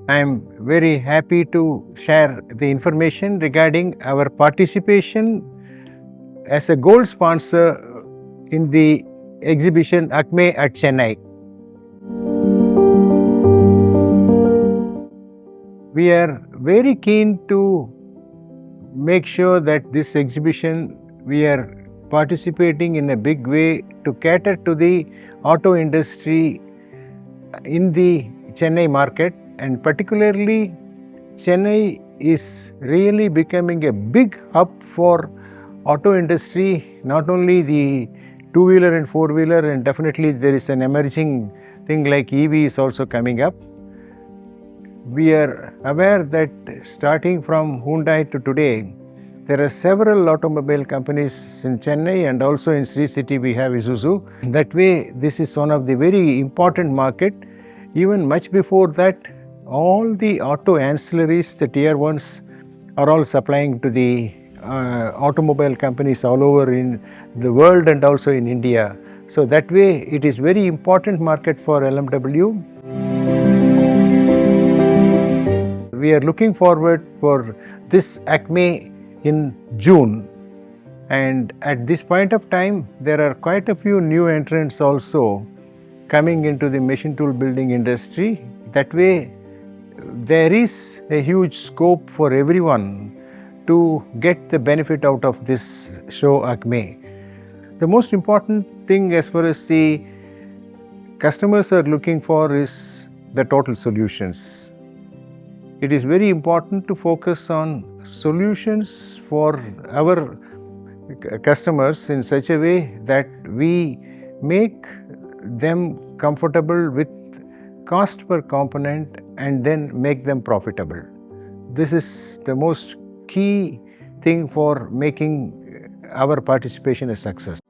I am very happy to share the information regarding our participation as a gold sponsor in the exhibition ACME at Chennai. We are very keen to make sure that this exhibition we are participating in a big way to cater to the auto industry in the Chennai market, and particularly Chennai is really becoming a big hub for auto industry, not only the two-wheeler and four-wheeler, and definitely there is an emerging thing like EV is also coming up. We are aware that starting from Hyundai to today, there are several automobile companies in Chennai, and also in Sri City we have Isuzu. That way, this is one of the very important market. Even much before that, all the auto ancillaries, the tier ones, are all supplying to the automobile companies all over in the world and also in India. So that way, it is very important market for LMW. We are looking forward for this ACME in June, and at this point of time there are quite a few new entrants also coming into the machine tool building industry. That way there is a huge scope for everyone to get the benefit out of this show ACME. The most important thing as far as the customers are looking for is the total solutions. It is very important to focus on solutions for our customers in such a way that we make them comfortable with cost per component and then make them profitable. This is the most key thing for making our participation a success.